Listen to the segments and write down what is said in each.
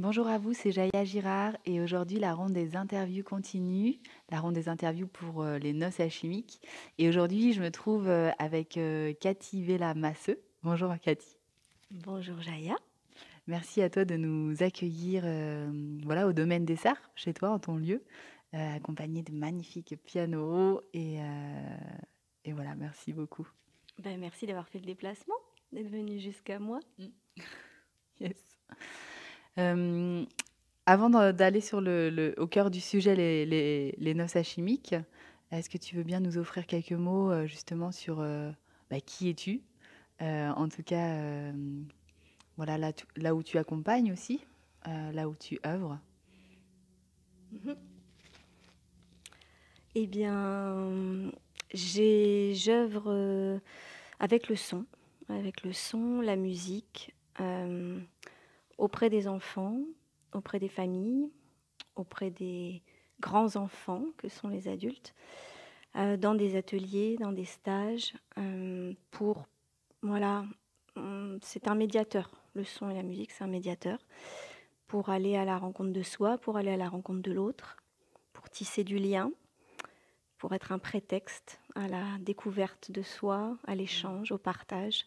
Bonjour à vous, c'est Jaya Girard et aujourd'hui la ronde des interviews continue, la ronde des interviews pour les noces alchimiques. Et aujourd'hui je me trouve avec Cathy Vella Masseux. Bonjour Cathy. Bonjour Jaya. Merci à toi de nous accueillir voilà, au domaine des Sarts, chez toi, en ton lieu, accompagné de magnifiques pianos et voilà, merci beaucoup. Merci d'avoir fait le déplacement, d'être venu jusqu'à moi. Yes. Euh, Avant d'aller sur au cœur du sujet, les noces alchimiques, est-ce que tu veux bien nous offrir quelques mots justement sur qui es-tu? En tout cas, voilà, là où tu accompagnes aussi, là où tu œuvres. Mhm. Eh bien, j'œuvre avec le son, la musique, auprès des enfants, auprès des familles, auprès des grands enfants que sont les adultes, dans des ateliers, dans des stages, voilà, c'est un médiateur. Le son et la musique, c'est un médiateur pour aller à la rencontre de soi, pour aller à la rencontre de l'autre, pour tisser du lien, pour être un prétexte à la découverte de soi, à l'échange, au partage.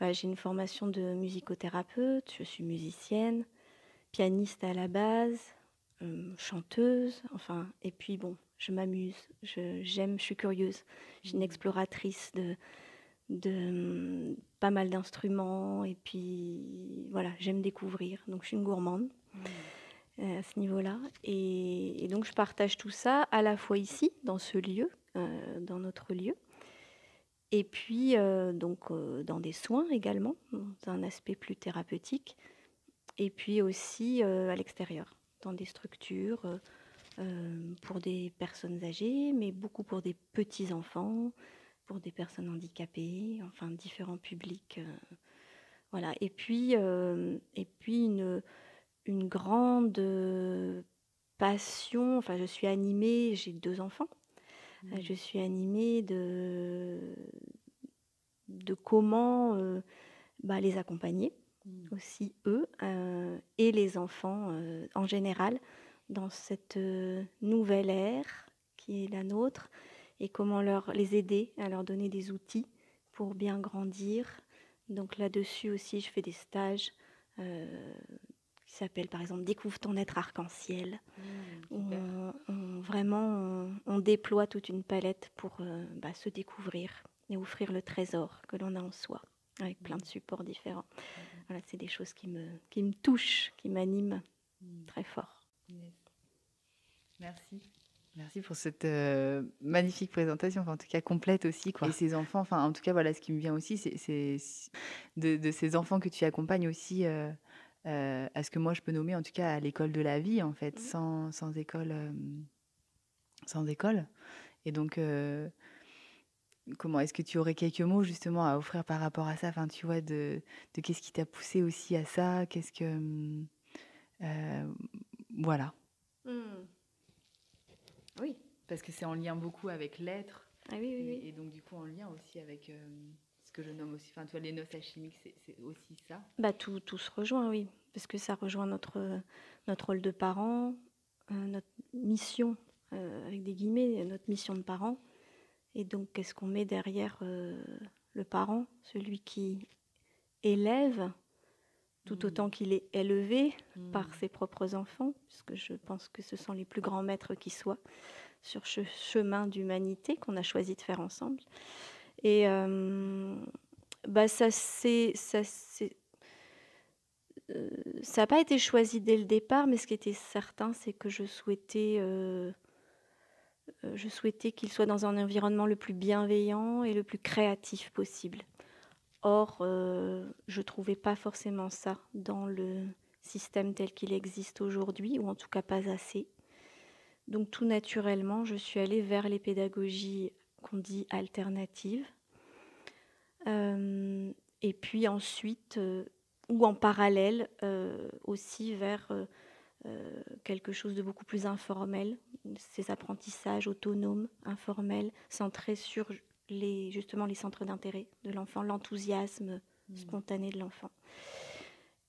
J'ai une formation de musicothérapeute, je suis musicienne, pianiste à la base, chanteuse, et puis bon, je m'amuse, j'aime, je suis curieuse, je suis une exploratrice de pas mal d'instruments, et puis voilà, j'aime découvrir, donc je suis une gourmande. À ce niveau-là. Et donc, je partage tout ça à la fois ici, dans ce lieu, dans notre lieu, et puis dans des soins également, dans un aspect plus thérapeutique, et puis aussi à l'extérieur, dans des structures pour des personnes âgées, mais beaucoup pour des petits-enfants, pour des personnes handicapées, enfin différents publics. Voilà. Et puis une grande passion, enfin je suis animée, j'ai 2 enfants, je suis animée de comment les accompagner aussi eux et les enfants en général dans cette nouvelle ère qui est la nôtre et comment les aider à leur donner des outils pour bien grandir. Donc là-dessus aussi je fais des stages qui s'appelle par exemple Découvre ton être arc-en-ciel, où on déploie toute une palette pour se découvrir et offrir le trésor que l'on a en soi, avec plein de supports différents. Voilà, c'est des choses qui me touchent, qui m'animent très fort. Yes. Merci. Merci pour cette magnifique présentation, enfin, en tout cas complète aussi, quoi. Et ces enfants, enfin en tout cas voilà, ce qui me vient aussi, c'est de ces enfants que tu accompagnes aussi à ce que moi je peux nommer en tout cas à l'école de la vie en fait, sans école, sans école. Et donc comment est-ce que tu aurais quelques mots justement à offrir par rapport à ça, enfin tu vois, de qu'est-ce qui t'a poussé aussi à ça, qu'est-ce que euh, voilà. Mm. Oui. Parce que c'est en lien beaucoup avec l'être. Ah oui, oui, oui. Et donc, du coup, en lien aussi avec ce que je nomme aussi, enfin, tu vois, les noces alchimiques, c'est aussi ça. Tout se rejoint, oui, parce que ça rejoint notre rôle de parent, notre mission, avec des guillemets, notre mission de parent. Et donc, qu'est-ce qu'on met derrière le parent, celui qui élève, tout autant qu'il est élevé par ses propres enfants, puisque je pense que ce sont les plus grands maîtres qui soient sur ce chemin d'humanité qu'on a choisi de faire ensemble. Et ça n'a pas été choisi dès le départ, mais ce qui était certain, c'est que je souhaitais qu'il soit dans un environnement le plus bienveillant et le plus créatif possible. Or, je ne trouvais pas forcément ça dans le système tel qu'il existe aujourd'hui, ou en tout cas pas assez. Donc tout naturellement, je suis allée vers les pédagogies qu'on dit alternatives. Et puis ensuite, ou en parallèle, aussi vers quelque chose de beaucoup plus informel, ces apprentissages autonomes, informels, centrés sur justement les centres d'intérêt de l'enfant, l'enthousiasme spontané de l'enfant.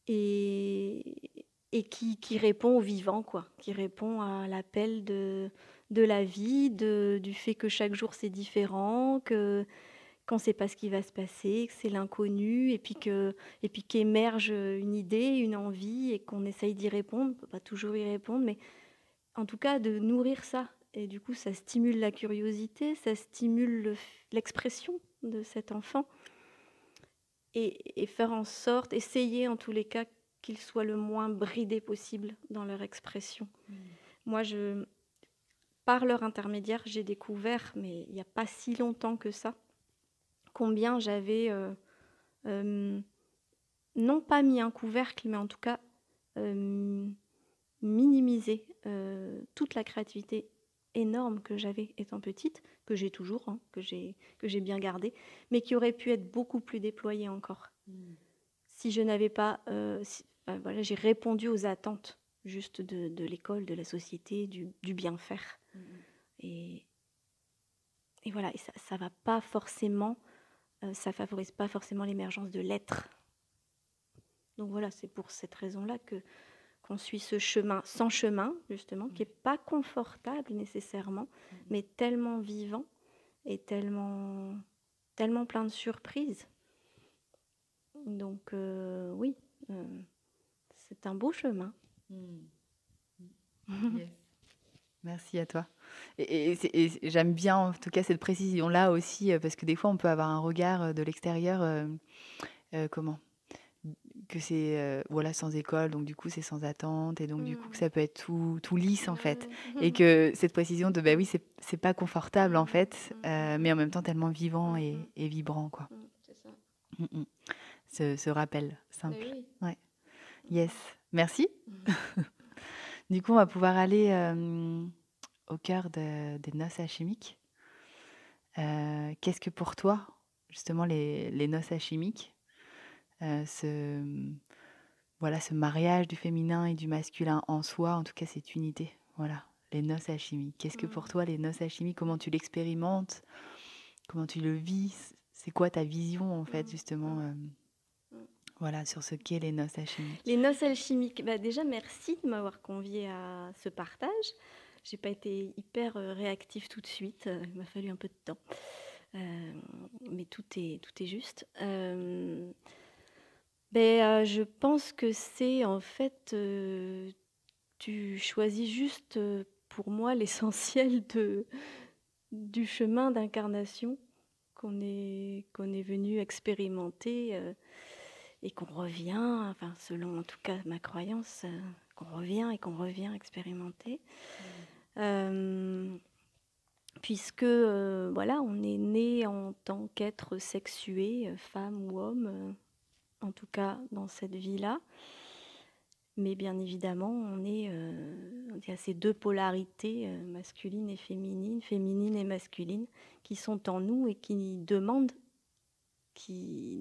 Et et qui répond au vivant, quoi, qui répond à l'appel de la vie, du fait que chaque jour c'est différent, qu'on ne sait pas ce qui va se passer, que c'est l'inconnu, et puis qu'émerge une idée, une envie, et qu'on essaye d'y répondre. On ne peut pas toujours y répondre, mais en tout cas de nourrir ça. Et du coup, ça stimule la curiosité, ça stimule l'expression de cet enfant, et faire en sorte, essayer en tous les cas qu'ils soient le moins bridés possible dans leur expression. Moi, par leur intermédiaire, j'ai découvert, mais il n'y a pas si longtemps que ça, combien j'avais, non pas mis un couvercle, mais en tout cas minimisé toute la créativité énorme que j'avais étant petite, que j'ai toujours, hein, que j'ai bien gardée, mais qui aurait pu être beaucoup plus déployée encore. Si je n'avais pas... voilà, j'ai répondu aux attentes juste de l'école, de la société, du bien faire. Et voilà, et ça va pas forcément... ça favorise pas forcément l'émergence de l'être. Donc voilà, c'est pour cette raison-là qu'on suit ce chemin sans chemin, justement, qui n'est pas confortable nécessairement, mais tellement vivant et tellement plein de surprises. Donc oui, c'est un beau chemin. Yes. Merci à toi. Et j'aime bien en tout cas cette précision-là aussi, parce que des fois on peut avoir un regard de l'extérieur, que c'est voilà, sans école, donc du coup c'est sans attente, et donc du coup que ça peut être tout lisse en fait, et que cette précision de oui, c'est pas confortable en fait, mais en même temps tellement vivant et vibrant, quoi. C'est ça. Ce rappel simple. Oui. Ouais. Yes, merci. Du coup on va pouvoir aller au cœur des noces alchimiques. Qu'est-ce que pour toi justement les noces alchimiques, ce mariage du féminin et du masculin en soi, en tout cas cette unité, voilà, les noces alchimiques. Qu'est-ce que pour toi les noces alchimiques, comment tu l'expérimentes, comment tu le vis, c'est quoi ta vision en fait justement, voilà, sur ce qu'est les noces alchimiques. Les noces alchimiques, déjà merci de m'avoir conviée à ce partage. J'ai pas été hyper réactive tout de suite, il m'a fallu un peu de temps, mais tout est juste. Je pense que c'est en fait, tu choisis juste pour moi l'essentiel du chemin d'incarnation qu'on est venu expérimenter, et qu'on revient, enfin selon en tout cas ma croyance, qu'on revient expérimenter. Puisque voilà, on est né en tant qu'être sexué, femme ou homme, en tout cas dans cette vie-là. Mais bien évidemment, on est à ces deux polarités, masculine et féminine et masculine, qui sont en nous et qui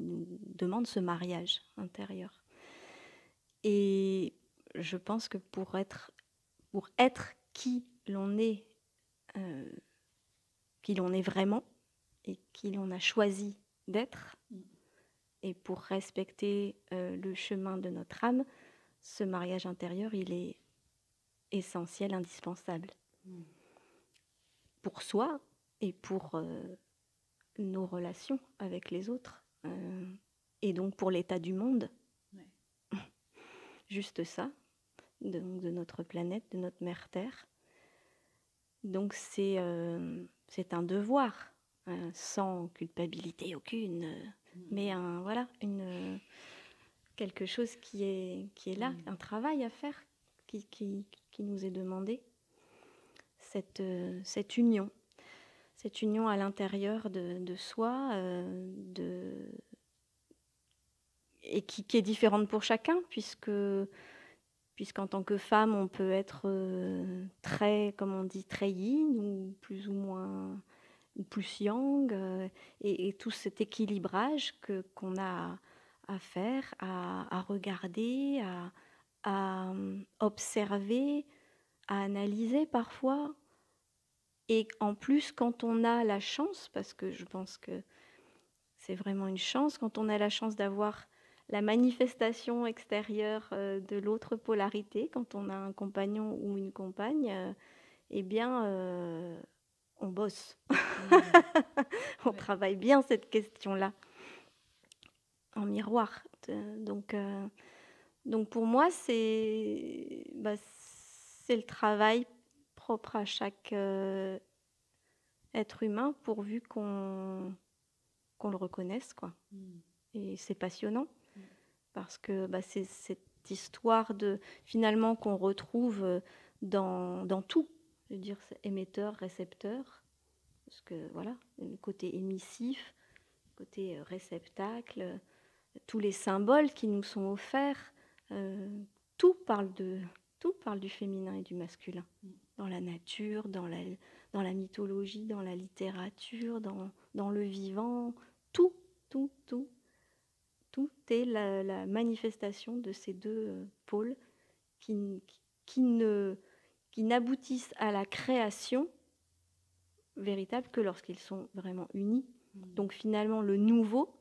nous demandent ce mariage intérieur. Et je pense que pour être qui l'on est vraiment, et qui l'on a choisi d'être, et pour respecter le chemin de notre âme, ce mariage intérieur, il est essentiel, indispensable. Pour soi et pour nos relations avec les autres, et donc pour l'état du monde. Ouais. Juste ça, de notre planète, de notre mère Terre. Donc c'est un devoir, sans culpabilité aucune, mais quelque chose qui est là, un travail à faire, qui nous est demandé, cette union à l'intérieur de soi, et qui est différente pour chacun, puisqu'en tant que femme, on peut être très, comme on dit, très yin, ou plus ou moins, ou plus yang, et tout cet équilibrage qu'on a à faire, à regarder, à observer, à analyser parfois. Et en plus, quand on a la chance, parce que je pense que c'est vraiment une chance, quand on a la chance d'avoir la manifestation extérieure de l'autre polarité, quand on a un compagnon ou une compagne, eh bien, on bosse. On travaille bien cette question-là en miroir. Donc pour moi, c'est le travail propre à chaque être humain, pourvu qu'on le reconnaisse, quoi. Et c'est passionnant, parce que c'est cette histoire finalement qu'on retrouve dans tout. Je veux dire, c'est émetteur, récepteur, parce que voilà, le côté émissif, le côté réceptacle, tous les symboles qui nous sont offerts, tout parle du féminin et du masculin, dans la nature, dans la mythologie, dans la littérature, dans le vivant, tout est la manifestation de ces deux pôles qui n'aboutissent à la création véritable que lorsqu'ils sont vraiment unis. Donc finalement, le nouveau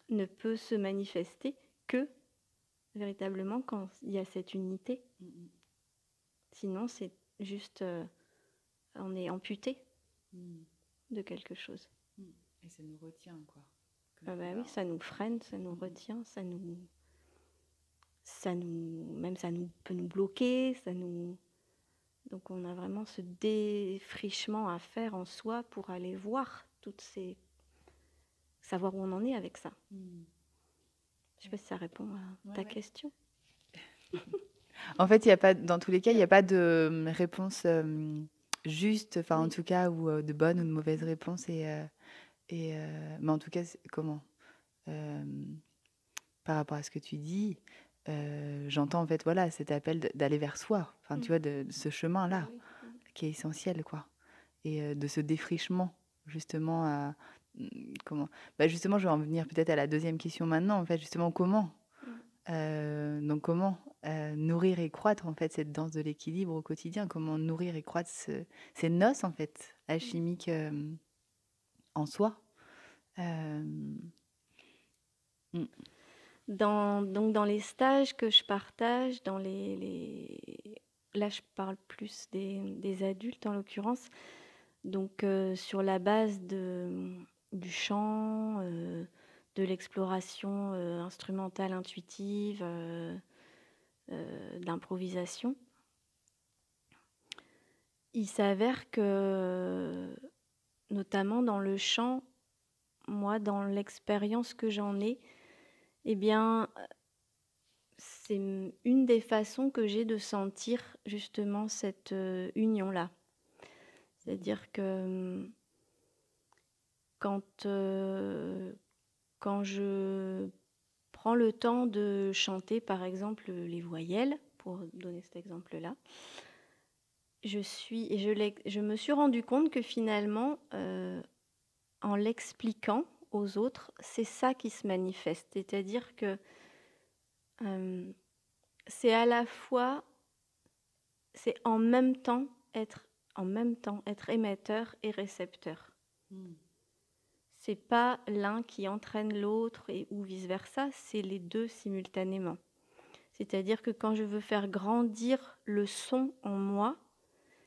ne peut se manifester que véritablement quand il y a cette unité. Sinon, c'est juste, on est amputé de quelque chose. Et ça nous retient, quoi. Oui, ça nous freine, ça nous retient, ça peut nous bloquer, donc on a vraiment ce défrichement à faire en soi pour aller voir savoir où on en est avec ça. Je ne sais pas si ça répond à ta question. En fait, dans tous les cas, il n'y a pas de réponse juste, enfin en tout cas, ou de bonne ou de mauvaise réponse. Mais en tout cas, comment par rapport à ce que tu dis, j'entends en fait voilà cet appel d'aller vers soi. Enfin, tu vois, de ce chemin-là qui est essentiel, quoi. Et de ce défrichement, justement, à comment justement, je vais en venir peut-être à la deuxième question maintenant. En fait, justement, comment donc comment nourrir et croître en fait cette danse de l'équilibre au quotidien? Comment nourrir et croître ces noces en fait alchimiques en soi? Dans les stages que je partage, là je parle plus des adultes en l'occurrence, donc sur la base du chant, de l'exploration instrumentale intuitive, d'improvisation. Il s'avère que, notamment dans le chant, moi, dans l'expérience que j'en ai, eh bien, c'est une des façons que j'ai de sentir justement cette union-là. C'est-à-dire que quand je prends le temps de chanter, par exemple, les voyelles, pour donner cet exemple-là, je me suis rendu compte que finalement, en l'expliquant aux autres, c'est ça qui se manifeste. C'est-à-dire que c'est à la fois, c'est en même temps être émetteur et récepteur. C'est pas l'un qui entraîne l'autre ou vice-versa, c'est les deux simultanément. C'est-à-dire que quand je veux faire grandir le son en moi,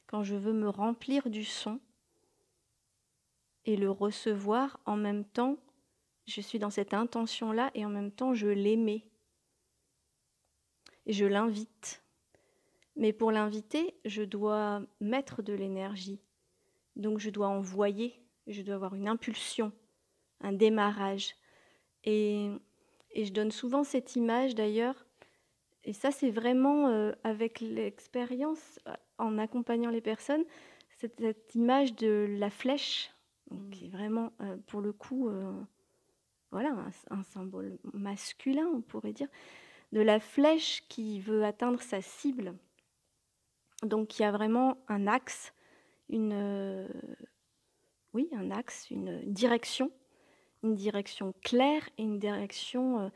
quand je veux me remplir du son et le recevoir, en même temps, je suis dans cette intention-là et en même temps, je l'émets. Et je l'invite. Mais pour l'inviter, je dois mettre de l'énergie. Donc je dois envoyer, je dois avoir une impulsion, un démarrage. Et je donne souvent cette image d'ailleurs, et ça c'est vraiment avec l'expérience, en accompagnant les personnes, cette image de la flèche, qui est vraiment pour le coup voilà, un symbole masculin, on pourrait dire, de la flèche qui veut atteindre sa cible. Donc il y a vraiment un axe, un axe, une direction claire et une direction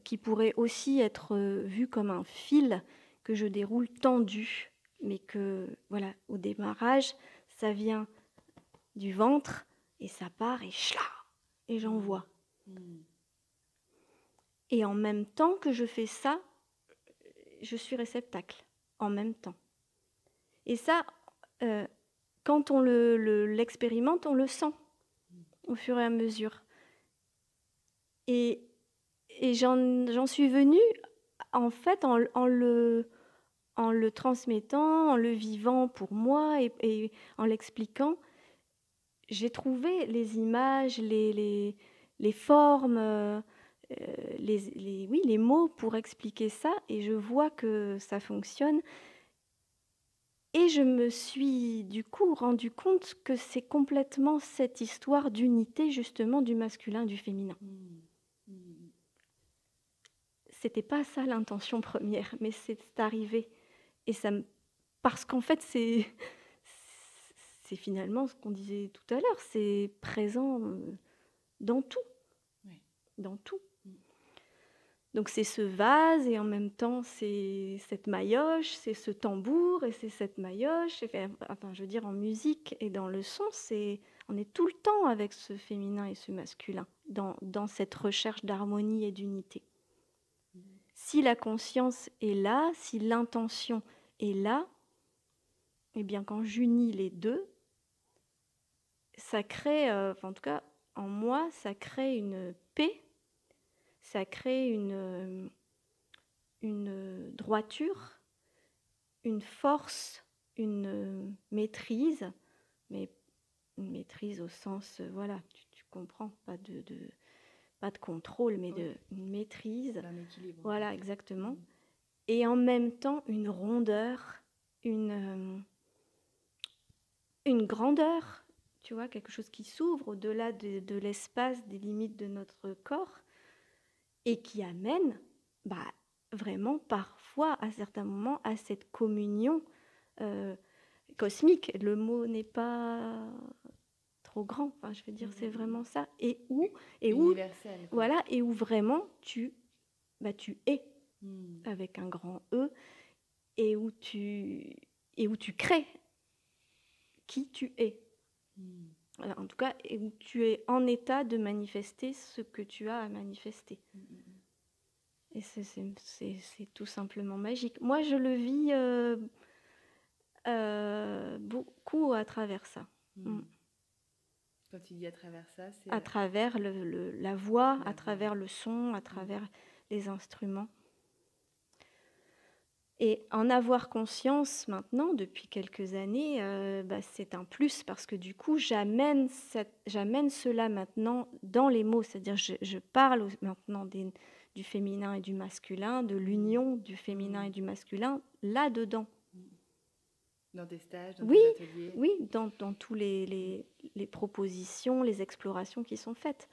qui pourrait aussi être vue comme un fil que je déroule tendu, mais que, voilà, au démarrage, ça vient du ventre et ça part et chla, et j'envoie. Et en même temps que je fais ça, je suis réceptacle. En même temps. Et ça, quand on l'expérimente, on le sent au fur et à mesure. Et j'en suis venue, en fait, en le transmettant, en le vivant pour moi et en l'expliquant, j'ai trouvé les images, les formes, les mots pour expliquer ça, et je vois que ça fonctionne. Et je me suis du coup rendu compte que c'est complètement cette histoire d'unité justement du masculin et du féminin. C'était pas ça l'intention première, mais c'est arrivé. Et ça parce qu'en fait c'est finalement ce qu'on disait tout à l'heure, c'est présent dans tout. Oui. Dans tout. Donc c'est ce vase et en même temps c'est cette maillotche, c'est ce tambour et c'est cette maillotche. Enfin, je veux dire, en musique et dans le son, on est tout le temps avec ce féminin et ce masculin, dans cette recherche d'harmonie et d'unité. Si la conscience est là, si l'intention est là, eh bien quand j'unis les deux, ça crée, en tout cas en moi, ça crée une paix, ça crée une droiture, une force, une maîtrise, mais une maîtrise au sens, voilà, tu comprends, pas de contrôle, mais une maîtrise. Un équilibre. Voilà, exactement. Et en même temps, une rondeur, une grandeur, tu vois, quelque chose qui s'ouvre au-delà de l'espace, des limites de notre corps, et qui amène, vraiment parfois, à certains moments, à cette communion cosmique. Le mot n'est pas trop grand, enfin, je veux dire, c'est vraiment ça. Universel. Voilà, et où vraiment tu es avec un grand E, et où tu crées qui tu es. En tout cas, et où tu es en état de manifester ce que tu as à manifester. Et c'est tout simplement magique. Moi, je le vis beaucoup à travers ça. Quand tu dis à travers ça, c'est... À travers la voix, à travers le son, à travers les instruments. Et en avoir conscience maintenant, depuis quelques années, c'est un plus, parce que du coup, j'amène cela maintenant dans les mots. C'est-à-dire, je parle maintenant du féminin et du masculin, de l'union du féminin et du masculin, là-dedans. Dans tes stages, dans tes ateliers. Oui, dans tous les propositions, les explorations qui sont faites.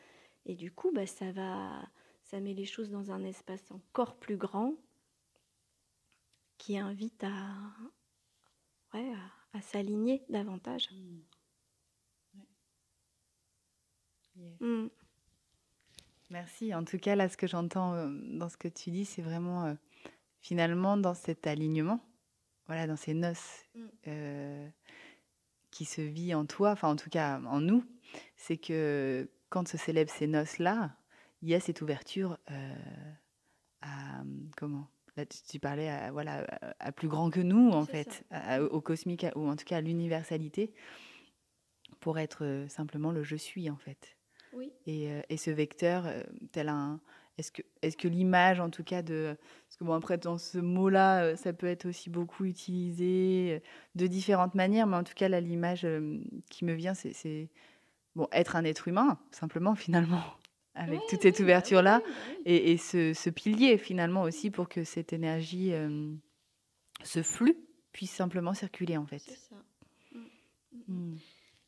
Et du coup, ça met les choses dans un espace encore plus grand, qui invite à s'aligner davantage. Yes. Merci. En tout cas, là, ce que j'entends dans ce que tu dis, c'est vraiment, finalement, dans cet alignement, voilà, dans ces noces qui se vit en toi, enfin, en tout cas, en nous, c'est que quand se célèbrent ces noces-là, il y a cette ouverture à... Comment ? Là, tu parlais à plus grand que nous, en fait, au cosmique, ou en tout cas à l'universalité, pour être simplement le « je suis », en fait. Oui. Et ce vecteur, tel un... Est-ce que l'image, en tout cas, de... Parce que bon, après, dans ce mot-là, ça peut être aussi beaucoup utilisé de différentes manières, mais en tout cas, là, l'image qui me vient, c'est bon, être un être humain, simplement, finalement, avec toute cette ouverture-là, et ce pilier, finalement, aussi, pour que cette énergie, ce flux, puisse simplement circuler, en fait. C'est ça.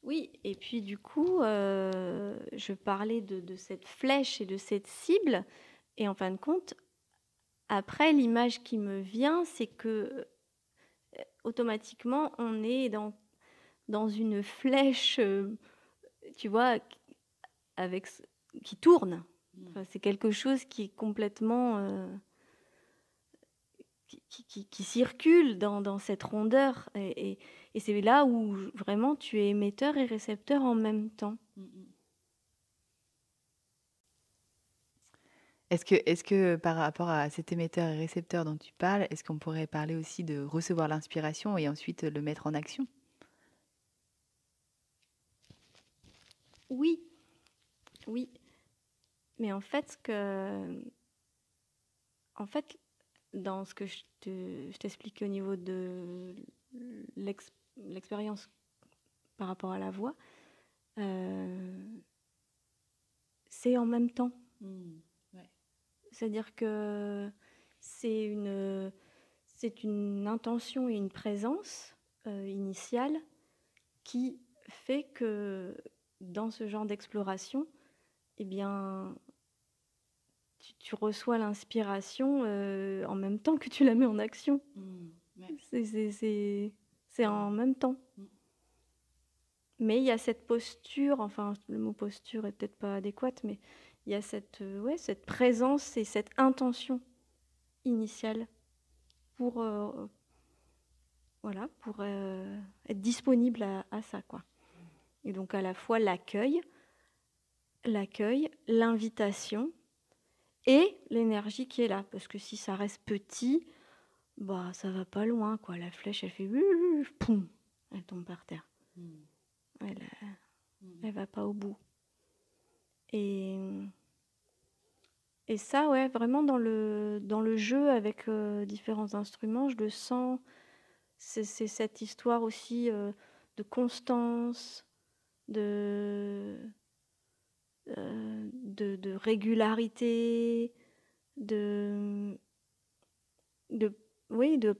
Oui, et puis du coup, je parlais de cette flèche et de cette cible, et en fin de compte, après, l'image qui me vient, c'est que automatiquement, on est dans une flèche, tu vois, qui tourne. Enfin, c'est quelque chose qui est complètement... qui circule dans cette rondeur. Et c'est là où vraiment tu es émetteur et récepteur en même temps. Est-ce que par rapport à cet émetteur et récepteur dont tu parles, est-ce qu'on pourrait parler aussi de recevoir l'inspiration et ensuite le mettre en action? Oui, oui. Mais en fait, dans ce que je t'expliquais au niveau de l'expérience par rapport à la voix, c'est en même temps. Ouais. C'est-à-dire que c'est une intention et une présence initiale qui fait que dans ce genre d'exploration, eh bien, tu reçois l'inspiration en même temps que tu la mets en action. Ouais. C'est en même temps. Mais il y a cette posture, enfin le mot posture est peut-être pas adéquate, mais il y a cette présence et cette intention initiale pour, être disponible à ça, quoi. Et donc à la fois l'accueil, l'invitation et l'énergie qui est là. Parce que si ça reste petit, bah ça va pas loin, quoi. La flèche, elle fait poum, elle tombe par terre. Elle va pas au bout. Et ça, ouais, vraiment dans le jeu avec différents instruments, je le sens. C'est cette histoire aussi de constance, de régularité, de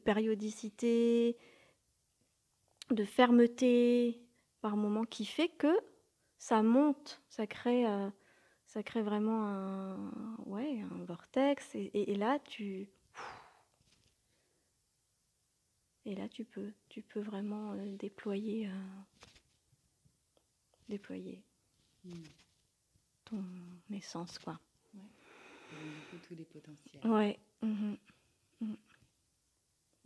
périodicité, de fermeté par moment qui fait que ça monte, ça crée vraiment un vortex et là tu peux vraiment déployer ton essence, quoi. Ouais. Et donc, du coup, tous les potentiels. Ouais.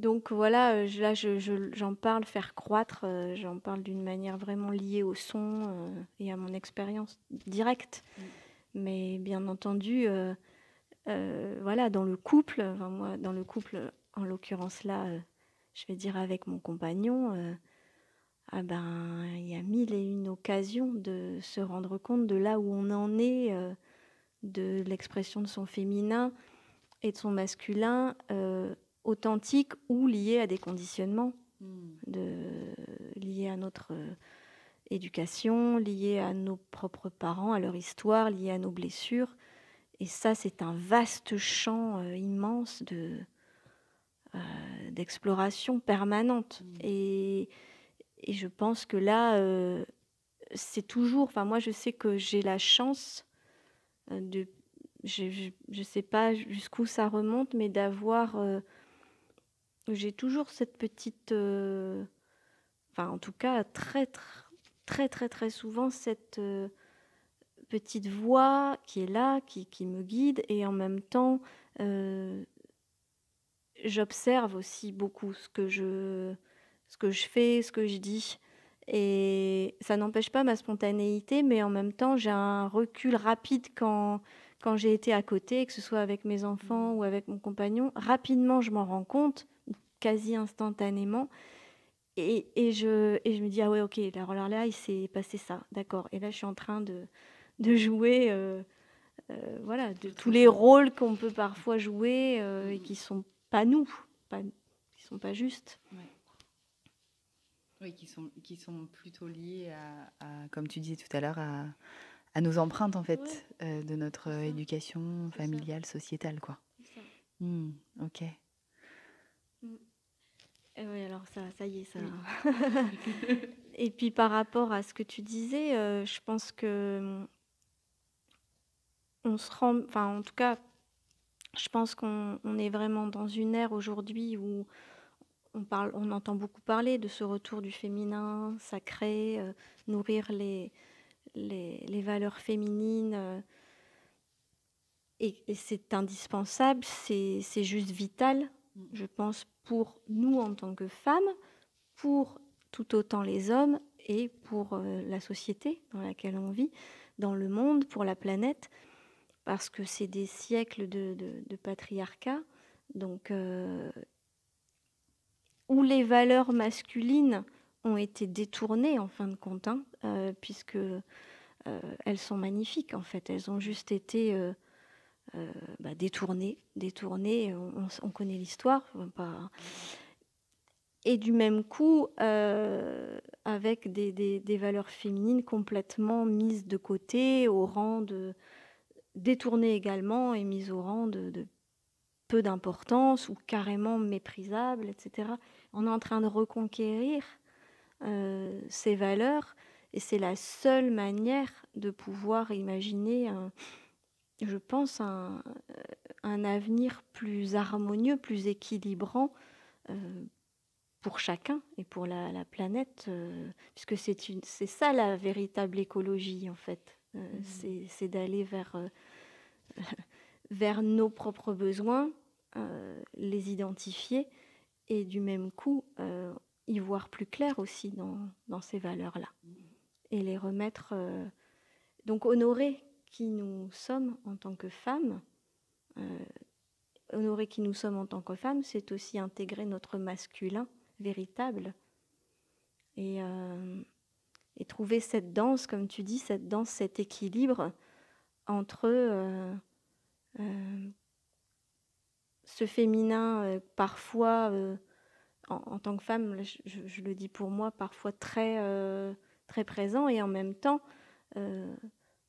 Donc voilà, là j'en parle, faire croître, j'en parle d'une manière vraiment liée au son et à mon expérience directe. Mais bien entendu, voilà, dans le couple, enfin moi, dans le couple, en l'occurrence là, je vais dire avec mon compagnon, ah ben, il y a mille et une occasions de se rendre compte de là où on en est, de l'expression de son féminin et de son masculin, authentique ou lié à des conditionnements, liés à notre éducation, liés à nos propres parents, à leur histoire, liés à nos blessures. Et ça, c'est un vaste champ immense d'exploration permanente. Et je pense que là, c'est toujours... Enfin, moi, je sais que j'ai la chance de... Je ne sais pas jusqu'où ça remonte, mais d'avoir... j'ai toujours cette petite... enfin, en tout cas, très, très, très, très souvent, cette petite voix qui est là, qui me guide. Et en même temps... j'observe aussi beaucoup ce que je fais, ce que je dis. Et ça n'empêche pas ma spontanéité, mais en même temps, j'ai un recul rapide quand j'ai été à côté, que ce soit avec mes enfants ou avec mon compagnon. Rapidement, je m'en rends compte, quasi instantanément. Et je me dis, ah ouais, ok, alors là, il s'est passé ça, d'accord. Et là, je suis en train de jouer... voilà, de tous les rôles qu'on peut parfois jouer et qui sont pas nous, qui sont pas justes. Oui, qui sont plutôt liés comme tu disais tout à l'heure, à nos empreintes, en fait, de notre éducation familiale, sociétale, quoi. Ok. Oui, alors ça y est, ça. Oui. Et puis par rapport à ce que tu disais, je pense que on se rend, enfin en tout cas, je pense qu'on est vraiment dans une ère aujourd'hui où on entend beaucoup parler de ce retour du féminin sacré, nourrir les valeurs féminines. Et c'est indispensable, c'est juste vital, je pense, pour nous en tant que femmes, pour tout autant les hommes et pour la société dans laquelle on vit, dans le monde, pour la planète. parce que c'est des siècles de patriarcat, donc où les valeurs masculines ont été détournées en fin de compte, hein, puisque elles sont magnifiques en fait, elles ont juste été détournées. On connaît l'histoire, pas... Et du même coup, avec des valeurs féminines complètement mises de côté, au rang de... détournées également et mises au rang de peu d'importance ou carrément méprisables, etc. On est en train de reconquérir ces valeurs et c'est la seule manière de pouvoir imaginer, je pense, un avenir plus harmonieux, plus équilibrant pour chacun et pour la planète, puisque c'est ça la véritable écologie en fait. C'est d'aller vers nos propres besoins, les identifier et du même coup y voir plus clair aussi dans ces valeurs-là et les remettre, donc honorer qui nous sommes en tant que femmes. Honorer qui nous sommes en tant que femmes, c'est aussi intégrer notre masculin véritable et trouver cette danse, comme tu dis, cette danse, cet équilibre entre ce féminin parfois, en tant que femme, je le dis pour moi, parfois très, très présent et en même temps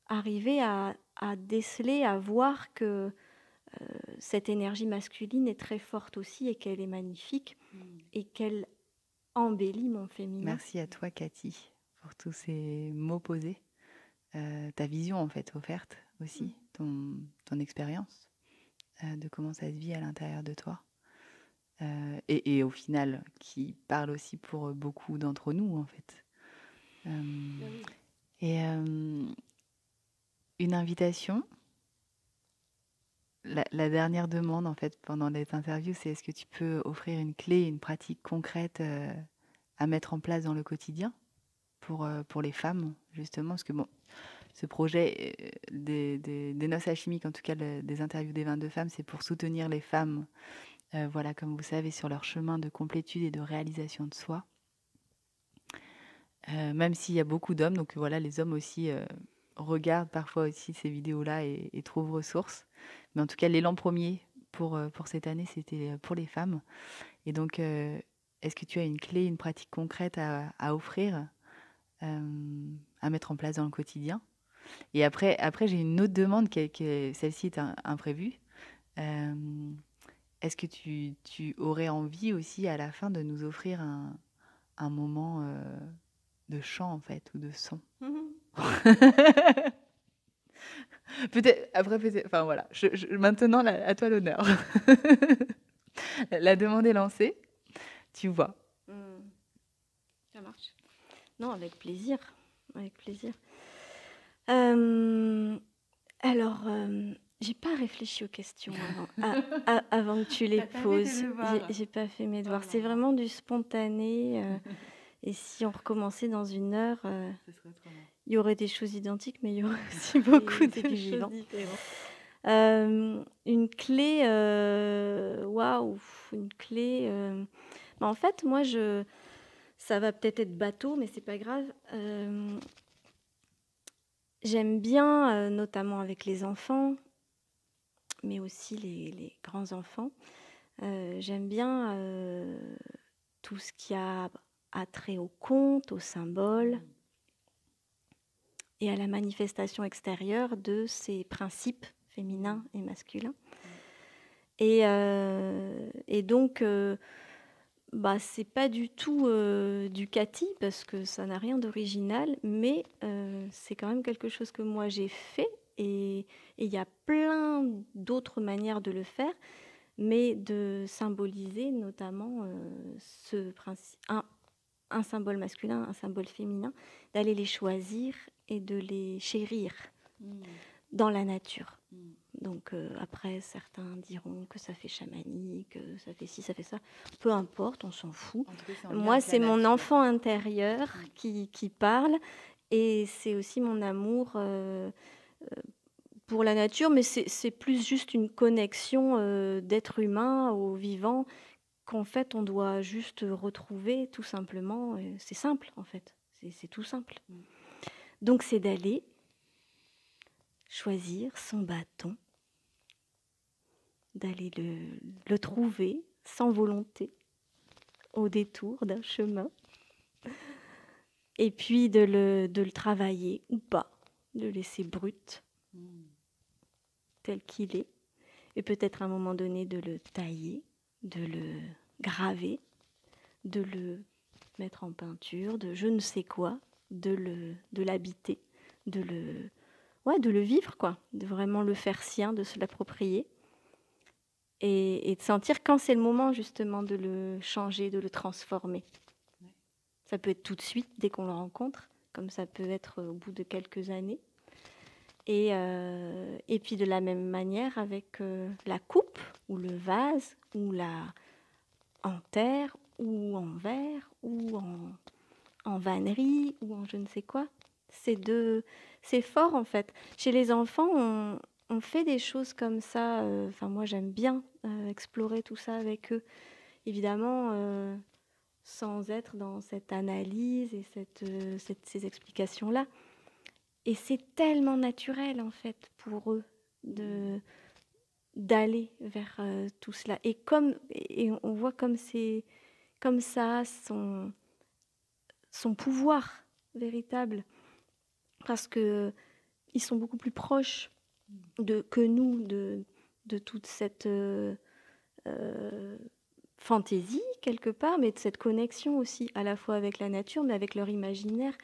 arriver à déceler, à voir que cette énergie masculine est très forte aussi et qu'elle est magnifique et qu'elle embellit mon féminin. Merci à toi, Cathy, pour tous ces mots posés, ta vision en fait offerte aussi, ton expérience de comment ça se vit à l'intérieur de toi. Et au final, qui parle aussi pour beaucoup d'entre nous, en fait. Et une invitation, la dernière demande, en fait, pendant cette interview, c'est est-ce que tu peux offrir une clé, une pratique concrète à mettre en place dans le quotidien pour les femmes, justement, parce que bon, ce projet des noces alchimiques, en tout cas des interviews des 22 femmes, c'est pour soutenir les femmes, voilà, comme vous savez, sur leur chemin de complétude et de réalisation de soi. Même s'il y a beaucoup d'hommes, donc voilà, les hommes aussi regardent parfois aussi ces vidéos-là et trouvent ressources. Mais en tout cas, l'élan premier pour cette année, c'était pour les femmes. Et donc, est-ce que tu as une clé, une pratique concrète à offrir, à mettre en place dans le quotidien? Et après j'ai une autre demande, celle-ci est imprévue. Est-ce que tu aurais envie aussi à la fin de nous offrir un moment de chant en fait, ou de son? Peut-être, après peut-être, enfin voilà, maintenant à toi l'honneur. La demande est lancée, tu vois. Ça marche. Non, avec plaisir, avec plaisir. Alors, j'ai pas réfléchi aux questions avant que tu les poses. J'ai pas fait mes devoirs. C'est vraiment du spontané. Et si on recommençait dans 1 heure, il y aurait des choses identiques, mais il y aurait aussi beaucoup de choses différentes. Une clé, waouh, une clé. En fait, moi, ça va peut-être être bateau, mais c'est pas grave. J'aime bien, notamment avec les enfants, mais aussi les grands-enfants, j'aime bien tout ce qui a trait au conte, au symbole et à la manifestation extérieure de ces principes féminins et masculins. Et donc, c'est pas du tout du Cathy, parce que ça n'a rien d'original, mais c'est quand même quelque chose que moi j'ai fait, et il y a plein d'autres manières de le faire, mais de symboliser notamment ce principe, un symbole masculin, un symbole féminin, d'aller les choisir et de les chérir dans la nature. Donc après, certains diront que ça fait chamanique, que ça fait ci, ça fait ça. Peu importe, on s'en fout. Moi, c'est mon enfant intérieur qui parle, et c'est aussi mon amour pour la nature, mais c'est plus juste une connexion, d'être humain au vivant qu'en fait on doit juste retrouver tout simplement, c'est simple en fait, c'est tout simple. Donc c'est d'aller choisir son bâton, d'aller le trouver sans volonté, au détour d'un chemin, et puis de le travailler ou pas, de le laisser brut, tel qu'il est, et peut-être à un moment donné de le tailler, de le graver, de le mettre en peinture, de je ne sais quoi, de l'habiter, de le vivre, quoi, de vraiment le faire sien, de se l'approprier. Et de sentir quand c'est le moment justement de le changer, de le transformer. Ça peut être tout de suite, dès qu'on le rencontre, comme ça peut être au bout de quelques années. Et puis de la même manière avec la coupe, ou le vase, ou en terre, ou en verre, ou en vannerie, ou en je ne sais quoi. C'est fort en fait. Chez les enfants, on fait des choses comme ça. Enfin, moi, j'aime bien explorer tout ça avec eux. Évidemment, sans être dans cette analyse et ces explications-là. Et c'est tellement naturel, en fait, pour eux d'aller vers tout cela. Et on voit comme ça son pouvoir véritable. Parce qu'ils sont beaucoup plus proches que nous de toute cette fantaisie, quelque part, mais de cette connexion aussi, à la fois avec la nature, mais avec leur imaginaire,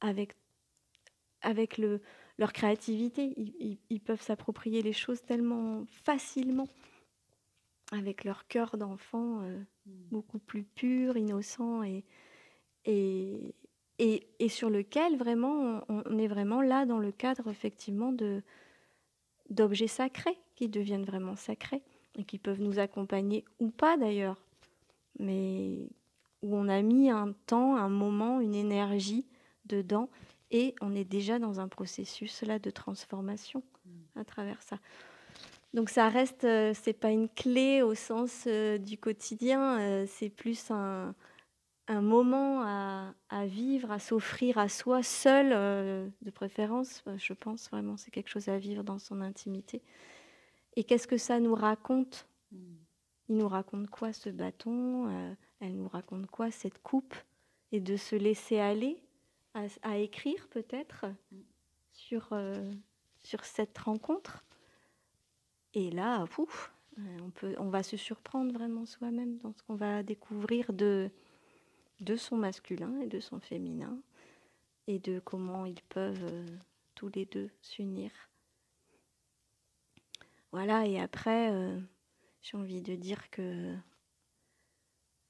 avec leur créativité. Ils peuvent s'approprier les choses tellement facilement, avec leur cœur d'enfant beaucoup plus pur, innocent, et sur lequel vraiment on est vraiment là dans le cadre effectivement d'objets sacrés qui deviennent vraiment sacrés et qui peuvent nous accompagner ou pas d'ailleurs, mais où on a mis un temps, un moment, une énergie dedans, et on est déjà dans un processus là de transformation à travers ça. Donc ça reste, c'est pas une clé au sens du quotidien, c'est plus un moment à vivre, à s'offrir à soi seul, de préférence. Je pense vraiment c'est quelque chose à vivre dans son intimité. Et qu'est-ce que ça nous raconte ? Il nous raconte quoi ce bâton ? Elle nous raconte quoi cette coupe ? Et de se laisser aller à écrire peut-être sur cette rencontre. Et là, on va se surprendre vraiment soi-même dans ce qu'on va découvrir de son masculin et de son féminin, et de comment ils peuvent tous les deux s'unir. Voilà, et après, j'ai envie de dire que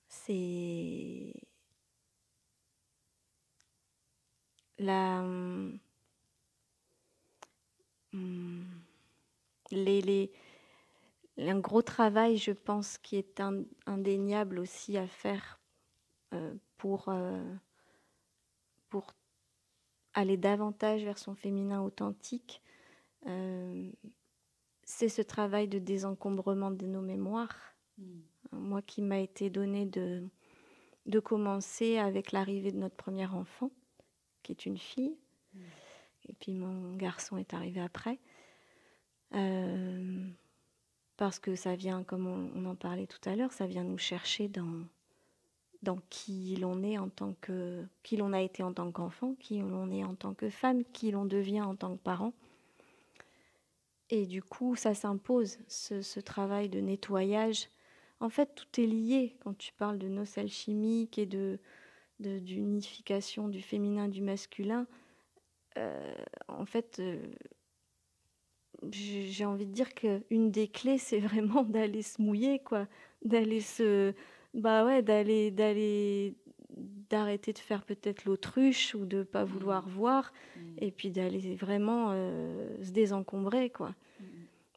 c'est un gros travail, je pense, qui est indéniable aussi à faire pour aller davantage vers son féminin authentique. C'est ce travail de désencombrement de nos mémoires. Moi, qui m'a été donné de commencer avec l'arrivée de notre premier enfant, qui est une fille. Et puis mon garçon est arrivé après. Parce que ça vient, comme on en parlait tout à l'heure, ça vient nous chercher dans qui l'on est qui l'on a été en tant qu'enfant, qui l'on est en tant que femme, qui l'on devient en tant que parent. Et du coup, ça s'impose, ce travail de nettoyage. En fait, tout est lié quand tu parles de noces alchimiques et d'unification du féminin, du masculin. En fait, j'ai envie de dire qu'une des clés, c'est vraiment d'aller se mouiller, quoi. D'arrêter de faire peut-être l'autruche ou de pas vouloir voir, et puis d'aller vraiment se désencombrer, quoi.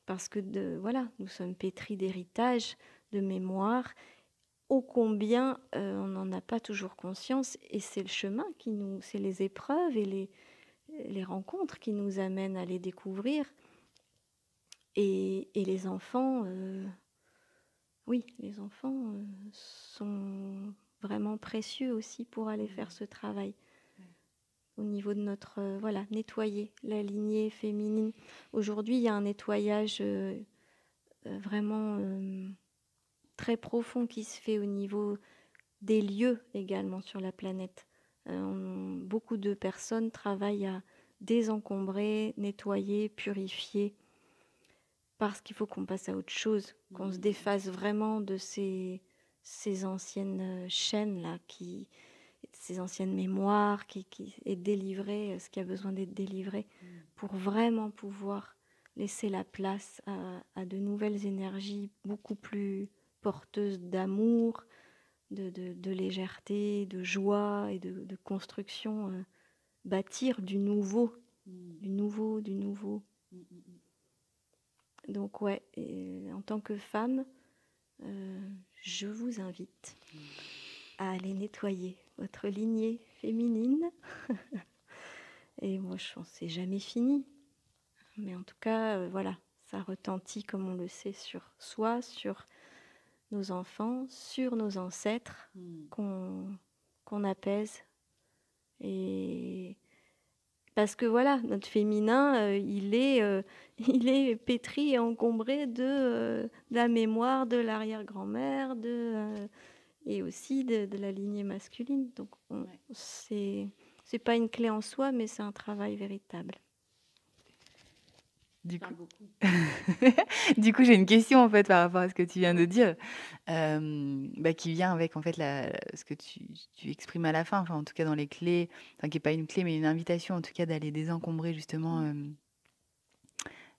Parce que nous sommes pétris d'héritage, de mémoire, ô combien on n'en a pas toujours conscience, et c'est le chemin c'est les épreuves et les rencontres qui nous amènent à les découvrir. Et les enfants, oui, les enfants sont vraiment précieux aussi pour aller faire ce travail. Au niveau de notre, nettoyer la lignée féminine. Aujourd'hui, il y a un nettoyage vraiment très profond qui se fait au niveau des lieux également sur la planète. Beaucoup de personnes travaillent à désencombrer, nettoyer, purifier, parce qu'il faut qu'on passe à autre chose, qu'on se défasse vraiment de ces anciennes chaînes-là, ces anciennes mémoires, et délivrer ce qui a besoin d'être délivré, pour vraiment pouvoir laisser la place à de nouvelles énergies beaucoup plus porteuses d'amour, de légèreté, de joie et de construction, bâtir du nouveau, du nouveau, du nouveau. Donc ouais, en tant que femme, je vous invite à aller nettoyer votre lignée féminine. Et moi, je pense que c'est jamais fini. Mais en tout cas, voilà, ça retentit, comme on le sait, sur soi, sur nos enfants, sur nos ancêtres, qu'on apaise. Et parce que voilà, notre féminin, il est pétri et encombré de la mémoire de l'arrière-grand-mère, et aussi de la lignée masculine. Donc c'est pas une clé en soi, mais c'est un travail véritable. Du coup, j'ai une question en fait par rapport à ce que tu viens de dire, qui vient avec en fait ce que tu exprimes à la fin, enfin en tout cas dans les clés, enfin qui n'est pas une clé mais une invitation en tout cas d'aller désencombrer justement,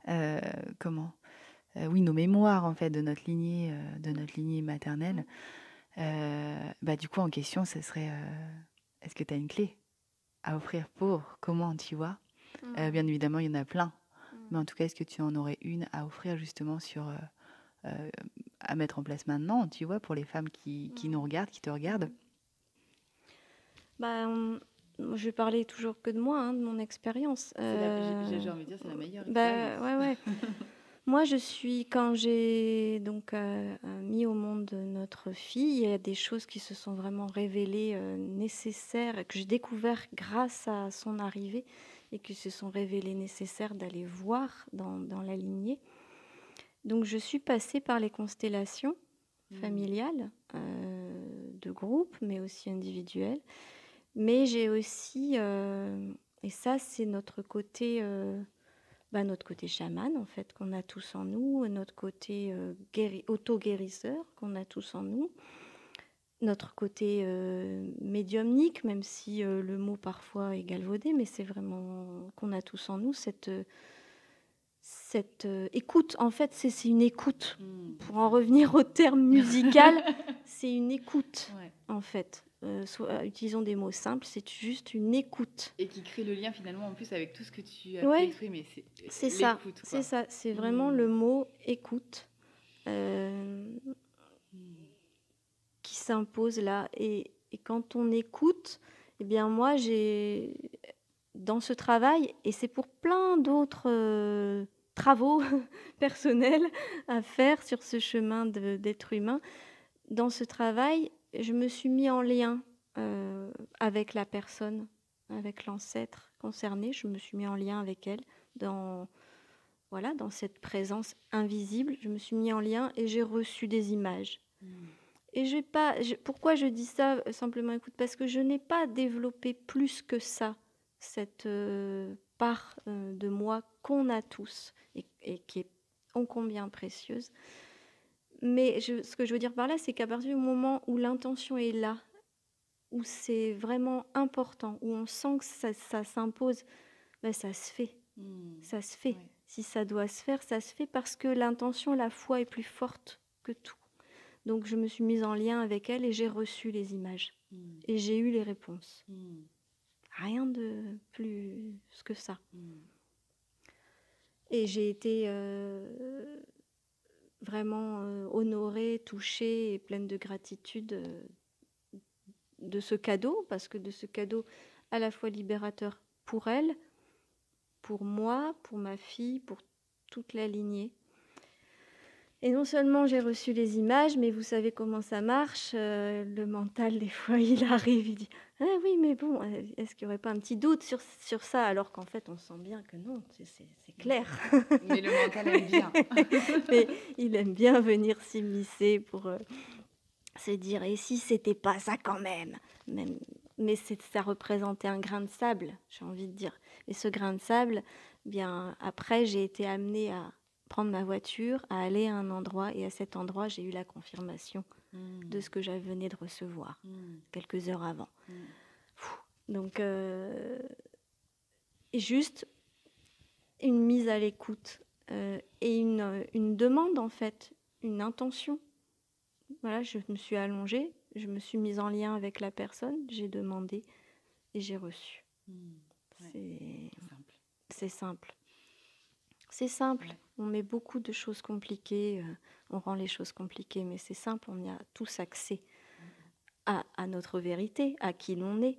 oui, nos mémoires en fait de notre lignée maternelle. Du coup en question, ce serait, est-ce que tu as une clé à offrir pour comment, tu vois? Bien évidemment, il y en a plein. Mais en tout cas, est-ce que tu en aurais une à offrir justement à mettre en place maintenant, tu vois, pour les femmes qui nous regardent, qui te regardent? Je vais parler toujours que de moi, de mon expérience. J'ai envie de dire, c'est la meilleure expérience. Ouais. Moi, quand j'ai donc mis au monde notre fille, il y a des choses qui se sont vraiment révélées nécessaires, que j'ai découvert grâce à son arrivée, et qui se sont révélées nécessaires d'aller voir dans la lignée. Donc, je suis passée par les constellations familiales, de groupe, mais aussi individuelles. Mais j'ai aussi, et ça, c'est notre côté chaman, en fait, qu'on a tous en nous, notre côté auto-guérisseur qu'on a tous en nous, notre côté médiumnique, même si le mot parfois est galvaudé, mais c'est vraiment qu'on a tous en nous cette écoute. En fait, c'est une écoute. Pour en revenir au terme musical, c'est une écoute, en fait. Utilisons des mots simples, c'est juste une écoute. Et qui crée le lien finalement en plus avec tout ce que tu as pu exprimer. C'est ça, c'est ça, c'est vraiment le mot écoute qui s'impose là. Et quand on écoute, eh bien moi j'ai dans ce travail, et c'est pour plein d'autres travaux personnels à faire sur ce chemin d'être humain, dans ce travail, je me suis mis en lien avec la personne, avec l'ancêtre concerné. Je me suis mis en lien avec elle dans cette présence invisible. Je me suis mis en lien et j'ai reçu des images. Et pourquoi je dis ça simplement, écoute, parce que je n'ai pas développé plus que ça cette part de moi qu'on a tous et qui est ô combien précieuse. Mais ce que je veux dire par là, c'est qu'à partir du moment où l'intention est là, où c'est vraiment important, où on sent que ça s'impose, ça se fait. Ça se fait. Ouais. Si ça doit se faire, ça se fait parce que l'intention, la foi est plus forte que tout. Donc je me suis mise en lien avec elle et j'ai reçu les images. Et j'ai eu les réponses. Rien de plus que ça. Et j'ai été vraiment honorée, touchée et pleine de gratitude de ce cadeau, parce que de ce cadeau à la fois libérateur pour elle, pour moi, pour ma fille, pour toute la lignée. Et non seulement j'ai reçu les images, mais vous savez comment ça marche, le mental des fois il arrive, il dit: «Ah oui, mais bon, est-ce qu'il y aurait pas un petit doute sur ça?» alors qu'en fait on sent bien que non, c'est clair. Mais le mental aime bien. Mais il aime bien venir s'immiscer pour, se dire: «Et si c'était pas ça quand même?» même mais ça représentait un grain de sable, j'ai envie de dire. Et ce grain de sable, bien après j'ai été amenée à prendre ma voiture, à aller à un endroit et à cet endroit, j'ai eu la confirmation de ce que je venais de recevoir quelques heures avant. Donc juste une mise à l'écoute, et une demande en fait, une intention. Voilà, je me suis allongée, je me suis mise en lien avec la personne, j'ai demandé et j'ai reçu. Ouais. C'est simple. C'est simple. Ouais. On met beaucoup de choses compliquées, on rend les choses compliquées, mais c'est simple, on y a tous accès à notre vérité, à qui l'on est,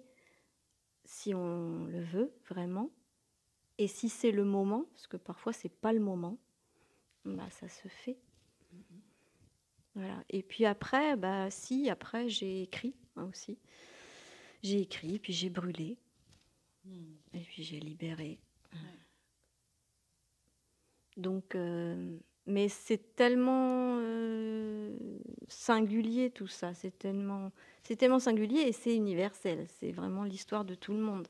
si on le veut vraiment. Et si c'est le moment, parce que parfois c'est pas le moment, bah ça se fait. Voilà. Et puis après, après j'ai écrit aussi. J'ai écrit, puis j'ai brûlé. Et puis j'ai libéré. Donc, mais c'est tellement singulier tout ça. C'est tellement singulier et c'est universel. C'est vraiment l'histoire de tout le monde.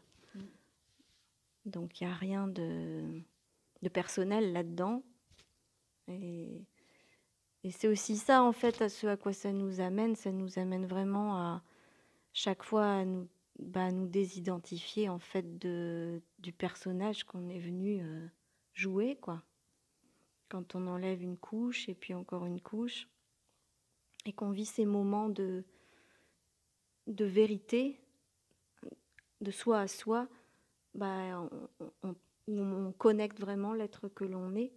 Donc il n'y a rien de personnel là-dedans. Et c'est aussi ça, en fait, à ce à quoi ça nous amène. Ça nous amène vraiment à chaque fois à nous désidentifier, en fait, du personnage qu'on est venu jouer, quoi. Quand on enlève une couche et puis encore une couche, et qu'on vit ces moments de vérité, de soi à soi, on connecte vraiment l'être que l'on est.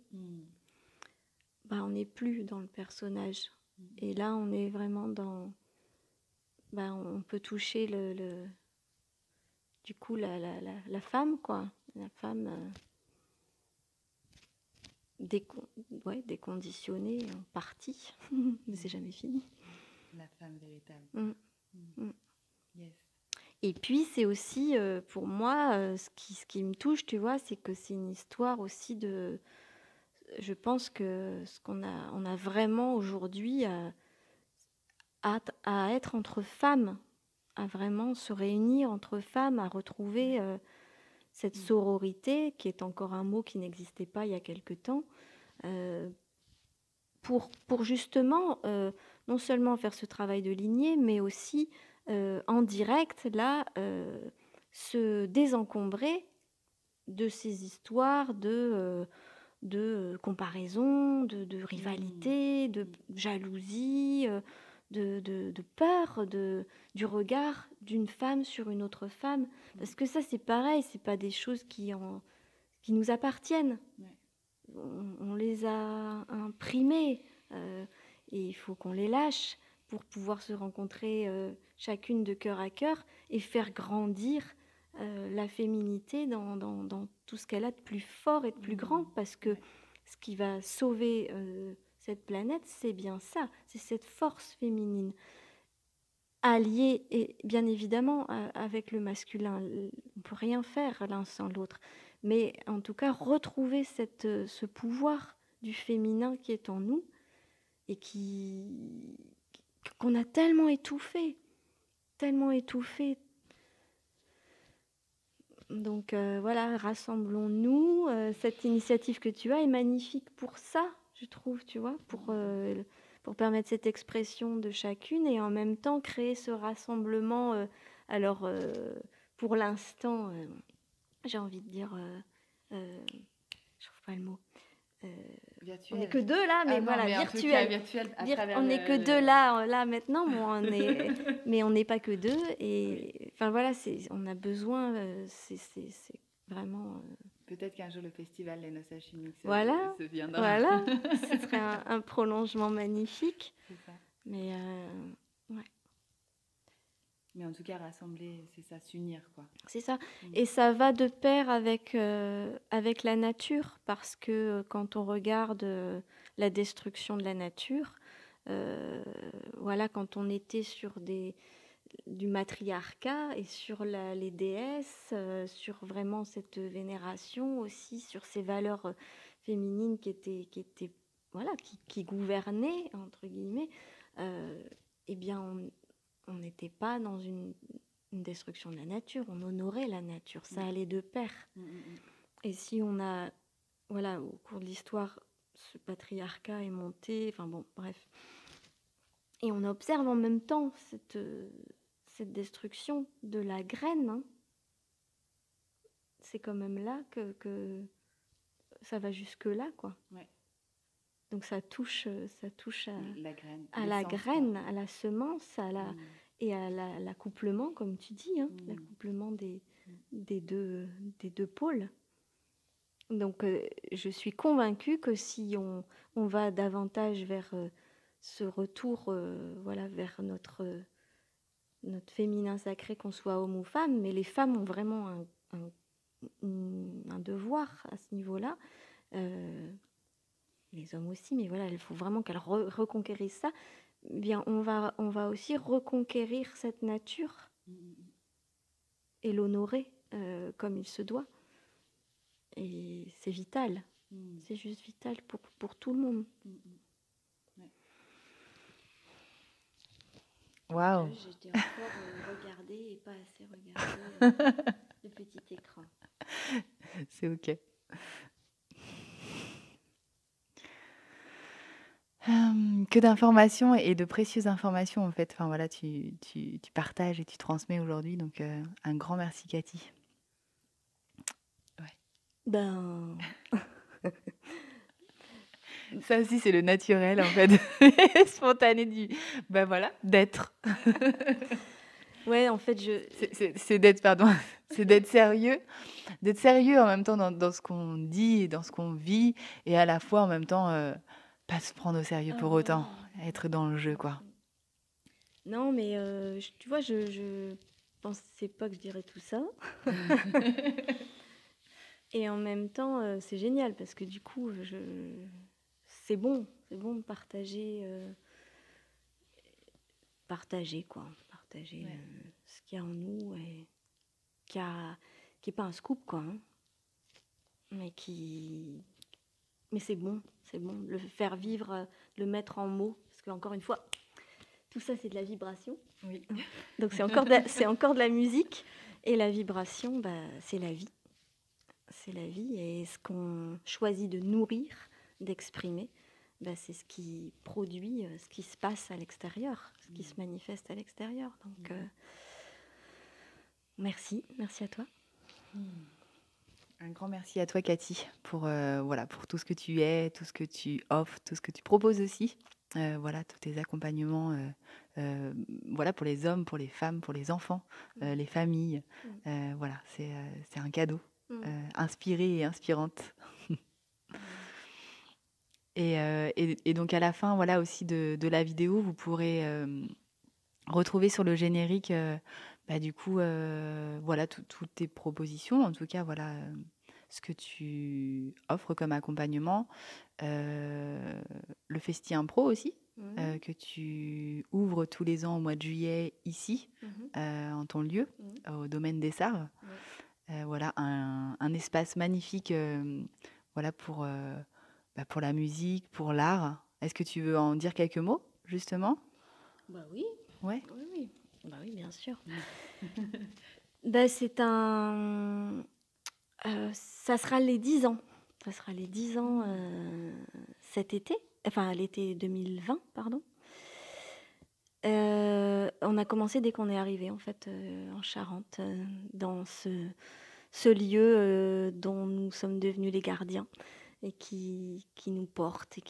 On n'est plus dans le personnage. Et là, on est vraiment dans... on peut toucher du coup la femme, quoi. La femme déconditionnée en partie, mais c'est jamais fini. La femme véritable. Yes. Et puis, c'est aussi, pour moi, ce qui me touche, tu vois, c'est que c'est une histoire aussi de... Je pense que ce qu'on a, on a vraiment aujourd'hui à être entre femmes, à vraiment se réunir entre femmes, à retrouver cette sororité, qui est encore un mot qui n'existait pas il y a quelque temps, pour justement non seulement faire ce travail de lignée, mais aussi en direct, là, se désencombrer de ces histoires de comparaison, de rivalité, de jalousie, de peur du regard d'une femme sur une autre femme. Parce que ça, c'est pareil, c'est pas des choses qui nous appartiennent. On les a imprimées et il faut qu'on les lâche pour pouvoir se rencontrer chacune de cœur à cœur et faire grandir la féminité dans tout ce qu'elle a de plus fort et de plus grand, parce que ce qui va sauver cette planète, c'est bien ça, c'est cette force féminine alliée, et bien évidemment avec le masculin. On ne peut rien faire l'un sans l'autre, mais en tout cas retrouver ce pouvoir du féminin qui est en nous et qu'on a tellement étouffé. Donc voilà, rassemblons-nous. Cette initiative que tu as est magnifique pour ça, je trouve, tu vois, pour permettre cette expression de chacune et en même temps créer ce rassemblement. Alors, pour l'instant, j'ai envie de dire, je trouve pas le mot. On n'est que deux là, mais voilà, virtuel. On n'est que deux là maintenant, mais on n'est pas que deux. Et enfin voilà, on a besoin, c'est vraiment. Peut-être qu'un jour le festival Les Noces Alchimiques se viendra. Voilà, ce serait un prolongement magnifique. C'est ça. Mais ouais. Mais en tout cas, rassembler, c'est ça, s'unir, quoi. C'est ça. Et ça va de pair avec la nature, parce que quand on regarde la destruction de la nature, voilà, quand on était sur du matriarcat et sur les déesses, sur vraiment cette vénération aussi, sur ces valeurs féminines qui étaient voilà, qui gouvernaient, entre guillemets, eh bien, on n'était pas dans une destruction de la nature, on honorait la nature, ça allait de pair. Et si on a, voilà, au cours de l'histoire, ce patriarcat est monté, enfin bon, bref. Et on observe en même temps cette destruction de la graine. Hein. C'est quand même là que ça va jusque-là, quoi. Ouais. Donc ça touche la graine, à la semence, et à l'accouplement, comme tu dis, hein, l'accouplement des deux pôles. Donc je suis convaincue que si on va davantage vers ce retour, voilà, vers notre féminin sacré, qu'on soit homme ou femme, mais les femmes ont vraiment un devoir à ce niveau-là. Les hommes aussi, mais voilà, il faut vraiment qu'elles reconquérissent ça. Bien, on va aussi reconquérir cette nature et l'honorer comme il se doit. Et c'est vital. C'est juste vital pour tout le monde. Waouh. J'ai encore regardé et pas assez regardé le petit écran. C'est ok. Que d'informations et de précieuses informations en fait. Enfin voilà, tu partages et tu transmets aujourd'hui. Donc un grand merci Cathy. Ouais. Ben. Ça aussi c'est le naturel en fait, spontané ben voilà, d'être. Ouais, en fait c'est d'être sérieux en même temps dans ce qu'on dit et dans ce qu'on vit, et à la fois en même temps pas se prendre au sérieux pour autant, être dans le jeu quoi. Non mais tu vois, je pensais pas que je dirais tout ça. Et en même temps c'est génial parce que du coup c'est bon de partager ce qu'il y a en nous, et qui est pas un scoop quoi, hein, mais c'est bon de le faire vivre, de le mettre en mots, parce que encore une fois, tout ça c'est de la vibration. Oui. Donc c'est encore de la musique, et la vibration, c'est la vie. C'est la vie, et ce qu'on choisit de nourrir, d'exprimer, c'est ce qui produit ce qui se passe à l'extérieur, ce qui se manifeste à l'extérieur. Donc merci à toi. Un grand merci à toi Cathy pour tout ce que tu es, tout ce que tu offres, tout ce que tu proposes aussi. Tous tes accompagnements pour les hommes, pour les femmes, pour les enfants, les familles. C'est un cadeau. Inspirée et inspirante. Et donc à la fin aussi de la vidéo, vous pourrez retrouver sur le générique toutes tes propositions, en tout cas ce que tu offres comme accompagnement, le Festi Impro aussi, que tu ouvres tous les ans au mois de juillet ici, en ton lieu, au domaine des Sarres. Un espace magnifique pour la musique, pour l'art. Est-ce que tu veux en dire quelques mots, justement ? Oui. Ouais. Oui. Oui, bien sûr. C'est ça sera les 10 ans. Ça sera les 10 ans cet été. Enfin, l'été 2020, pardon. On a commencé dès qu'on est arrivé, en fait, en Charente, dans ce lieu dont nous sommes devenus les gardiens, et qui nous porte, et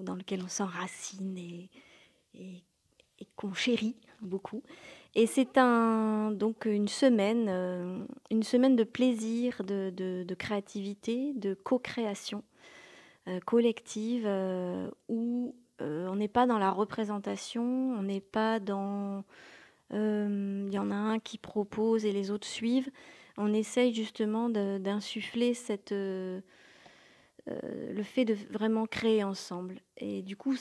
dans lequel on s'enracine et qu'on chérit beaucoup. Et c'est donc une semaine de plaisir, de créativité, de co-création collective, où on n'est pas dans la représentation, on n'est pas dans Il y en a un qui propose et les autres suivent. On essaye justement d'insuffler le fait de vraiment créer ensemble. Et du coup,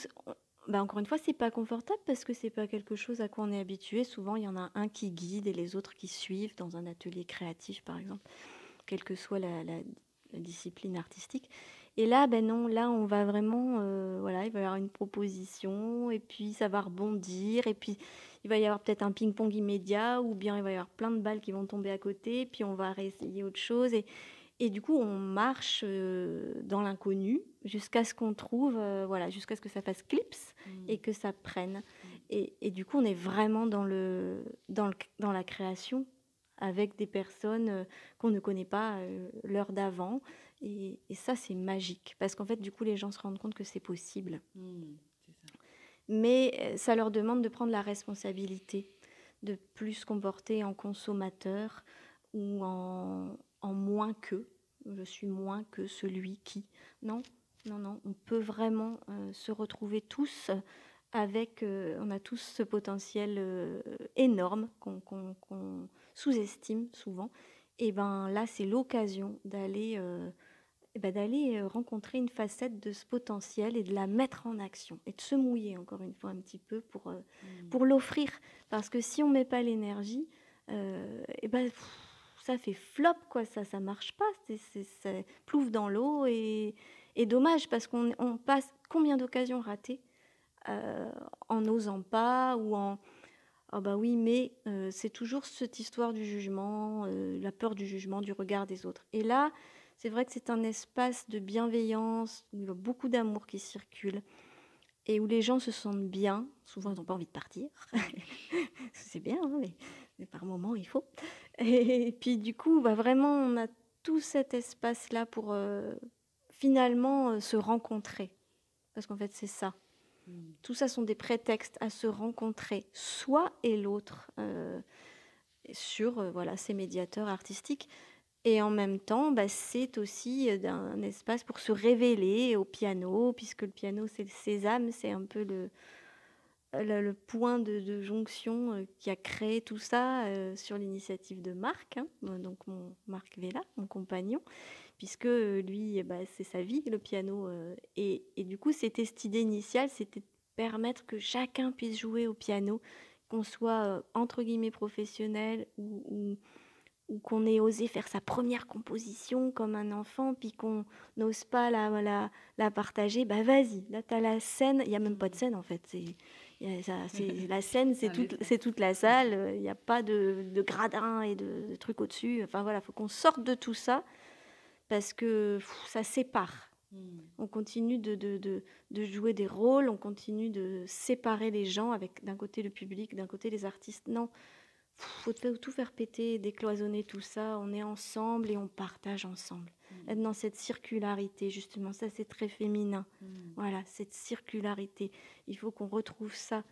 encore une fois, c'est pas confortable parce que c'est pas quelque chose à quoi on est habitué. Souvent, il y en a un qui guide et les autres qui suivent dans un atelier créatif, par exemple, quelle que soit la discipline artistique. Et là, non, là, on va vraiment, voilà, il va y avoir une proposition, et puis ça va rebondir, et puis il va y avoir peut-être un ping-pong immédiat, ou bien il va y avoir plein de balles qui vont tomber à côté, puis on va réessayer autre chose, et du coup, on marche dans l'inconnu jusqu'à ce qu'on trouve, voilà, jusqu'à ce que ça fasse clips et que ça prenne. Et du coup, on est vraiment dans la création avec des personnes qu'on ne connaît pas l'heure d'avant. Et ça, c'est magique. Parce qu'en fait, du coup, les gens se rendent compte que c'est possible. C'est ça. Mais ça leur demande de prendre la responsabilité, de plus se comporter en consommateur ou en moins que. Je suis moins que celui qui. Non, non, non. On peut vraiment se retrouver tous avec. On a tous ce potentiel énorme qu'on sous-estime souvent. Et là, c'est l'occasion d'aller rencontrer une facette de ce potentiel et de la mettre en action et de se mouiller encore une fois un petit peu pour l'offrir. Parce que si on ne met pas l'énergie, ça fait flop, quoi. Ça marche pas. Ça plouffe dans l'eau et dommage parce qu'on passe combien d'occasions ratées en n'osant pas ou en ah bah oui, mais c'est toujours cette histoire du jugement, la peur du jugement, du regard des autres. Et là, c'est vrai que c'est un espace de bienveillance, où il y a beaucoup d'amour qui circule et où les gens se sentent bien. Souvent, ils n'ont pas envie de partir. C'est bien, hein, mais par moments, il faut. Et puis, du coup, vraiment, on a tout cet espace-là pour finalement se rencontrer. Parce qu'en fait, c'est ça. Tout ça sont des prétextes à se rencontrer, soi et l'autre, sur voilà, ces médiateurs artistiques. Et en même temps, c'est aussi un espace pour se révéler au piano, puisque le piano, c'est le sésame, c'est un peu le point de jonction qui a créé tout ça sur l'initiative de Marc, hein, donc Marc Vella, mon compagnon, puisque lui, c'est sa vie, le piano. Et du coup, c'était cette idée initiale, c'était de permettre que chacun puisse jouer au piano, qu'on soit entre guillemets professionnel ou qu'on ait osé faire sa première composition comme un enfant, puis qu'on n'ose pas la partager. Vas-y, là, tu as la scène. Il n'y a même pas de scène, en fait. La scène, c'est toute la salle. Il n'y a pas de gradin et de trucs au-dessus. Enfin, voilà, il faut qu'on sorte de tout ça parce que ça sépare. On continue de jouer des rôles, on continue de séparer les gens avec d'un côté le public, d'un côté les artistes. Non, faut tout faire péter, décloisonner tout ça. On est ensemble et on partage ensemble. Être dans cette circularité, justement, ça c'est très féminin. Voilà, cette circularité. Il faut qu'on retrouve ça.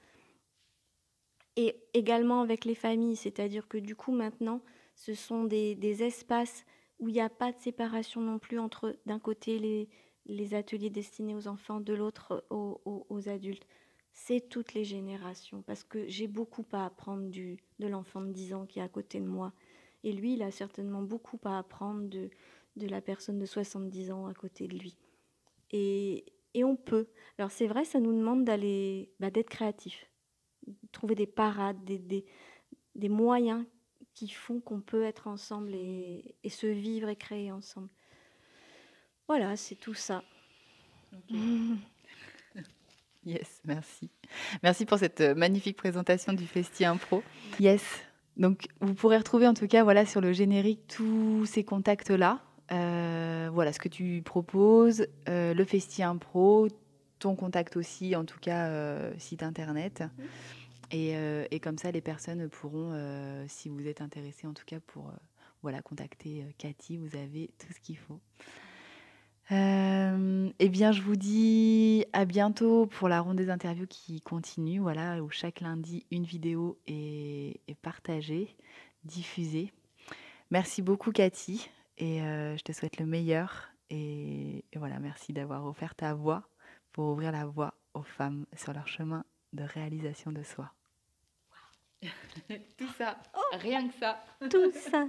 Et également avec les familles, c'est-à-dire que du coup maintenant, ce sont des espaces où il n'y a pas de séparation non plus entre d'un côté les ateliers destinés aux enfants, de l'autre aux adultes. C'est toutes les générations, parce que j'ai beaucoup à apprendre de l'enfant de 10 ans qui est à côté de moi. Et lui, il a certainement beaucoup à apprendre de la personne de 70 ans à côté de lui. Et on peut. Alors c'est vrai, ça nous demande d'être créatif, trouver des parades, des moyens qui font qu'on peut être ensemble et se vivre et créer ensemble. Voilà, c'est tout ça. Okay. Yes, merci. Merci pour cette magnifique présentation du Festi Impro. Yes, donc vous pourrez retrouver en tout cas voilà, sur le générique tous ces contacts-là. Voilà ce que tu proposes, le Festi Impro, ton contact aussi, en tout cas site internet. Et comme ça, les personnes pourront, si vous êtes intéressés en tout cas pour voilà, contacter Cathy, vous avez tout ce qu'il faut. Eh bien, je vous dis à bientôt pour la ronde des interviews qui continue, voilà, où chaque lundi, une vidéo est partagée, diffusée. Merci beaucoup, Cathy, et je te souhaite le meilleur. Et voilà, merci d'avoir offert ta voix pour ouvrir la voie aux femmes sur leur chemin de réalisation de soi. Tout ça, rien que ça, Tout ça,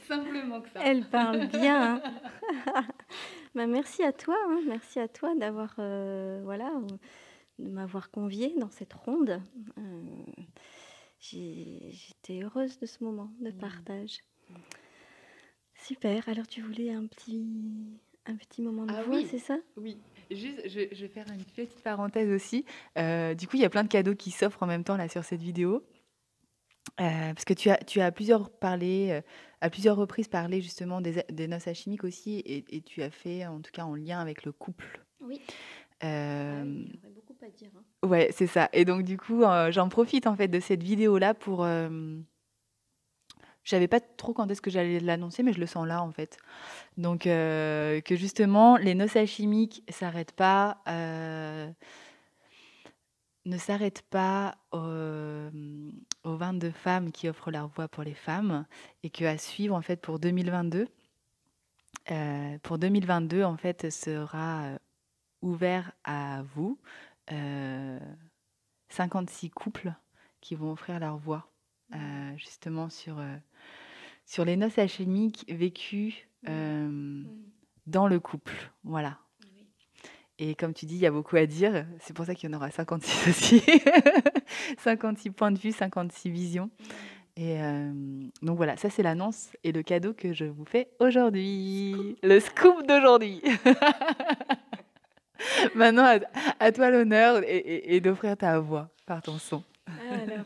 simplement que ça. elle parle bien, hein. Bah, merci à toi, hein, merci à toi d'avoir, voilà, de m'avoir conviée dans cette ronde. J'étais heureuse de ce moment de partage. Super, alors tu voulais un petit moment de voix, Oui, c'est ça? oui. Juste, je vais faire une petite parenthèse aussi. Du coup, il y a plein de cadeaux qui s'offrent en même temps là sur cette vidéo. Parce que tu as à plusieurs reprises parlé justement des noces alchimiques aussi, et tu as fait, en tout cas en lien avec le couple. Oui. Euh, Il y aurait beaucoup à dire, hein. ouais, c'est ça. Et donc du coup, j'en profite en fait de cette vidéo-là pour... je savais pas trop quand est-ce que j'allais l'annoncer, mais je le sens là en fait. Donc que justement, les noces alchimiques ne s'arrêtent pas aux 22 femmes qui offrent leur voix pour les femmes, et que à suivre en fait pour 2022. Pour 2022, en fait, sera ouvert à vous, 56 couples qui vont offrir leur voix, justement sur les noces alchimiques vécues dans le couple. Voilà. Oui. Et comme tu dis, il y a beaucoup à dire. C'est pour ça qu'il y en aura 56 aussi. 56 points de vue, 56 visions. Et donc voilà, ça c'est l'annonce et le cadeau que je vous fais aujourd'hui. Le scoop d'aujourd'hui. Maintenant, à toi l'honneur et d'offrir ta voix par ton son. Alors.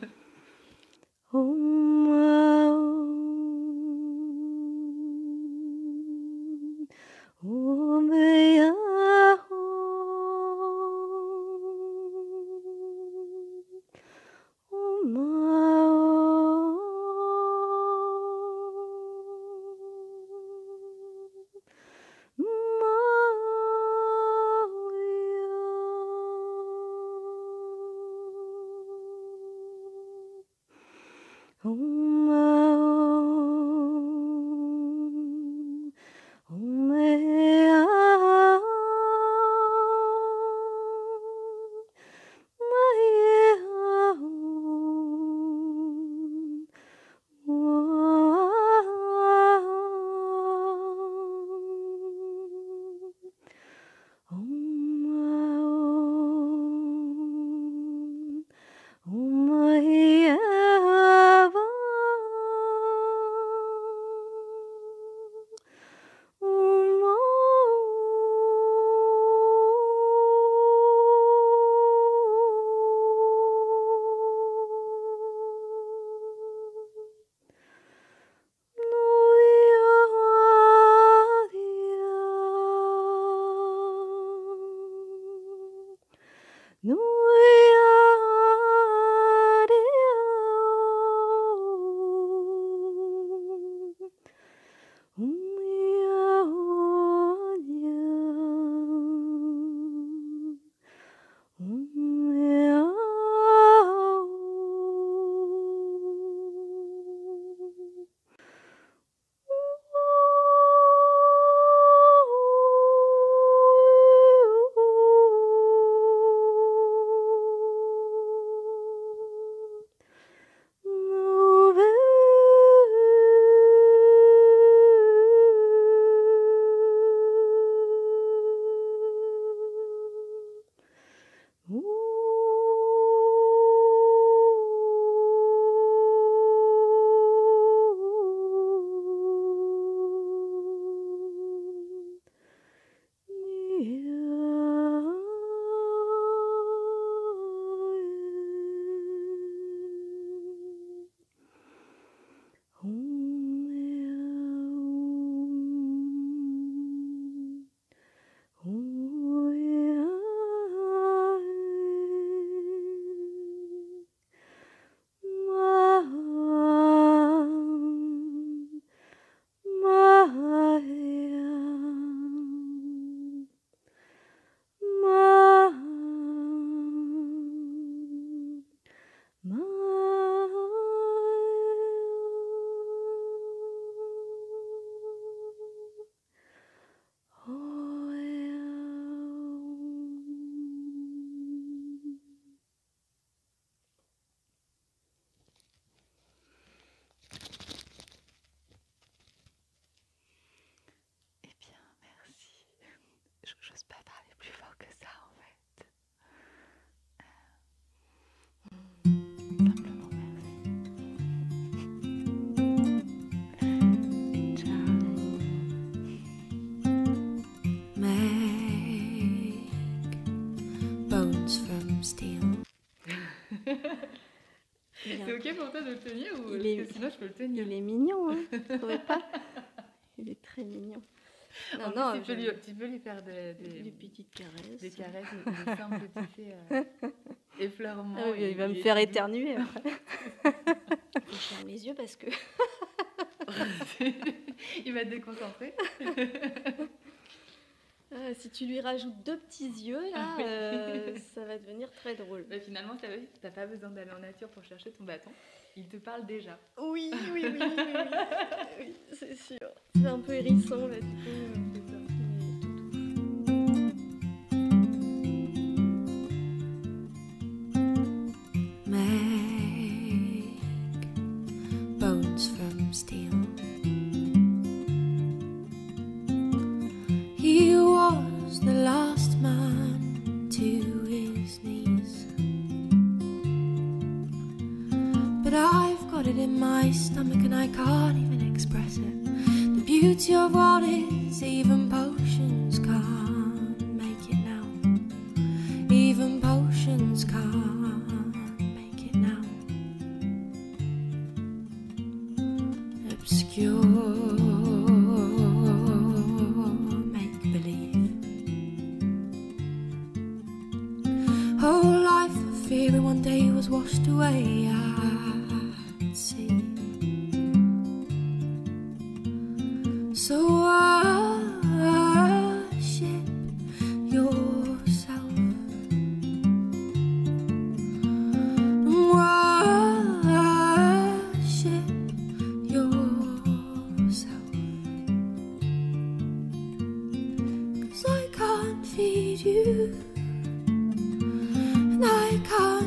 ok pour toi de le tenir ou Il est... parce que sinon je peux le tenir. Il est mignon, hein, vous trouvez pas? Il est très mignon. Non, non, tu peux lui faire des petites caresses. Des caresses, des simples petits effleurements. Ah oui, il va me faire éternuer après. Je ferme les yeux parce que... il va te déconcentrer. Si tu lui rajoutes 2 petits yeux, là, ça va devenir très drôle. Bah, finalement, tu n'as pas besoin d'aller en nature pour chercher ton bâton. Il te parle déjà. Oui, c'est sûr. C'est un peu hérisson, là, du coup. Steel. He was the last man to his knees, but I've got it in my stomach and I can't even express it. The beauty of what is, even potions can't make it now. Even potions can't make it now. Obscure make-believe. Whole life of fear in one day was washed away at sea. So worship yourself. Feed you, and I can't